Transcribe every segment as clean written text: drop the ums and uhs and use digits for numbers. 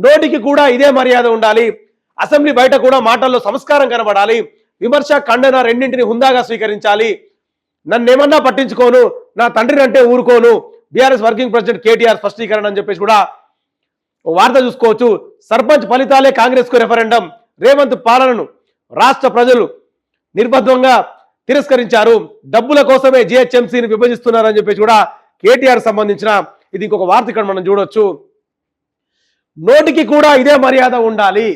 నోటికి కూడా ఇదే మర్యాద ఉండాలి, అసెంబ్లీ బయట కూడా మాటల్లో సంస్కారం కనబడాలి, విమర్శ ఖండన రెండింటిని హుందాగా స్వీకరించాలి, నన్నేమన్నా పట్టించుకోను, నా తండ్రిని అంటే ఊరుకోను, బీఆర్ఎస్ వర్కింగ్ ప్రెసిడెంట్ కేటీఆర్ స్పష్టీకరణ అని చెప్పేసి కూడా వార్త చూసుకోవచ్చు. సర్పంచ్ ఫలితాలే కాంగ్రెస్ కు రెఫరెండం, రేవంత్ పాలనను రాష్ట్ర ప్రజలు నిర్బద్ధంగా తిరస్కరించారు, డబ్బుల కోసమే జిహెచ్ఎంసీని విభజిస్తున్నారని చెప్పేసి కూడా కేటీఆర్ సంబంధించిన ఇది ఇంకొక వార్త ఇక్కడ మనం చూడొచ్చు. నోటికి కూడా ఇదే మర్యాద ఉండాలి.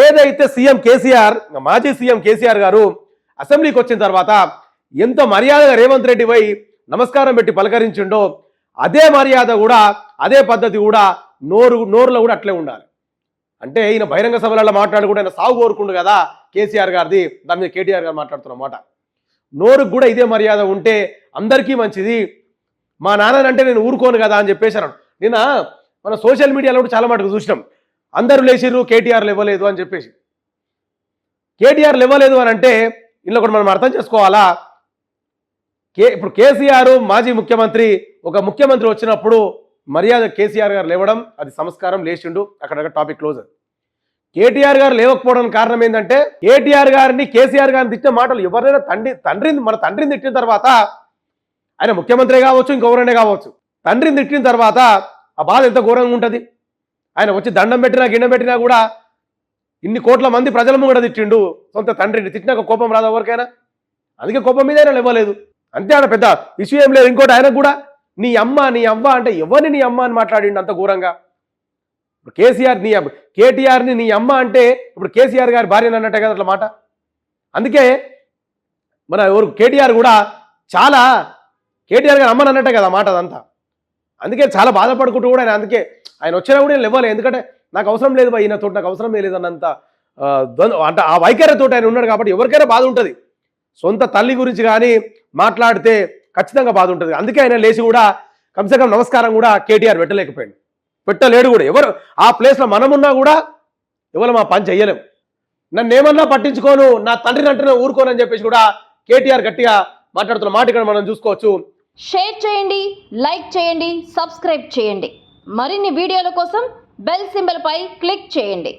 ఏదైతే సీఎం కేసీఆర్, మాజీ సీఎం కేసీఆర్ గారు అసెంబ్లీకి వచ్చిన తర్వాత ఎంత మర్యాదగా రేవంత్ రెడ్డి పోయి నమస్కారం పెట్టి పలకరించిండో అదే మర్యాద కూడా అదే పద్ధతి కూడా నోరులో కూడా అట్లే ఉండాలి. అంటే ఈయన బహిరంగ సభలలో మాట్లాడు కూడా ఆయన సాగు కోరుకుండు కదా కేసీఆర్ గారిది, దాని మీద కేటీఆర్ గారు మాట్లాడుతున్నమాట. నోరుకు కూడా ఇదే మర్యాద ఉంటే అందరికీ మంచిది, మా నాన్నంటే నేను ఊరుకోను కదా అని చెప్పేశారు. నిన్న మన సోషల్ మీడియాలో కూడా చాలా మటుకు చూసినాం, అందరూ లేచిర్రు కేటీఆర్ ఇవ్వలేదు అని చెప్పేసి. కేటీఆర్ ఇవ్వలేదు అని అంటే ఇంట్లో కూడా మనం అర్థం చేసుకోవాలా. ఇప్పుడు కేసీఆర్ మాజీ ముఖ్యమంత్రి, ఒక ముఖ్యమంత్రి వచ్చినప్పుడు మర్యాద కేసీఆర్ గారు లేవడం అది సంస్కారం, లేచిండు, అక్కడ టాపిక్ క్లోజ్. కేటీఆర్ గారు లేవకపోవడానికి కారణం ఏంటంటే కేటీఆర్ గారిని కేసీఆర్ గారిని తిట్టిన మాటలు ఎవరైనా మన తండ్రిని తిట్టిన తర్వాత, ఆయన ముఖ్యమంత్రి కావచ్చు ఇంకెవరైనా కావచ్చు, తండ్రిని తిట్టిన తర్వాత ఆ బాధ ఎంత ఘోరంగా ఉంటుంది. ఆయన వచ్చి దండం పెట్టినా గిండం పెట్టినా కూడా ఇన్ని కోట్ల మంది ప్రజల ముంగడ తిట్టిండు, సొంత తండ్రిని తిట్టినాక కోపం రాదు ఎవరికైనా, అందుకే కోపం మీద ఆయన ఇవ్వలేదు అంతే, ఆయన పెద్ద ఇష్యూ ఏం లేదు. ఇంకోటి ఆయన కూడా నీ అమ్మ నీ అవ్వ అంటే ఎవరిని నీ అమ్మ అని మాట్లాడిండు అంత ఘోరంగా. కేసీఆర్ కేటీఆర్ని నీ అమ్మ అంటే ఇప్పుడు కేసీఆర్ గారి భార్యని అన్నట్టే కదా అట్లా మాట. అందుకే మన ఎవరు కేటీఆర్ కూడా చాలా కేటీఆర్ గారు అమ్మని అన్నట్టే కదా మాట అదంతా. అందుకే చాలా బాధపడుకుంటూ కూడా ఆయన, అందుకే ఆయన వచ్చినా కూడా నేను ఇవ్వలేదు, ఎందుకంటే నాకు అవసరం లేదు బా, ఈయనతో నాకు అవసరం లేదు అన్నంత అంటే ఆ వైఖరితో ఆయన ఉన్నాడు కాబట్టి ఎవరికైనా బాధ ఉంటుంది. సొంత తల్లి గురించి కానీ మాట్లాడితే ఖచ్చితంగా బాధ ఉంటుంది. అందుకే ఆయన లేచి కూడా కమ్సే కమ్ నమస్కారం కూడా కేటీఆర్ పెట్టలేడు కూడా. ఎవరు ఆ ప్లేస్లో మనమున్నా కూడా ఎవరు మా పని చెయ్యలేం, నన్ను ఏమన్నా పట్టించుకోను, నా తండ్రిని అంటేనే ఊరుకోనని చెప్పేసి కూడా కేటీఆర్ గట్టిగా మాట్లాడుతున్న మాట ఇక్కడ మనం చూసుకోవచ్చు. షేర్ చేయండి, లైక్ చేయండి, సబ్స్క్రైబ్ చేయండి. మరిన్ని వీడియోల కోసం బెల్ సింబల్ పై క్లిక్ చేయండి.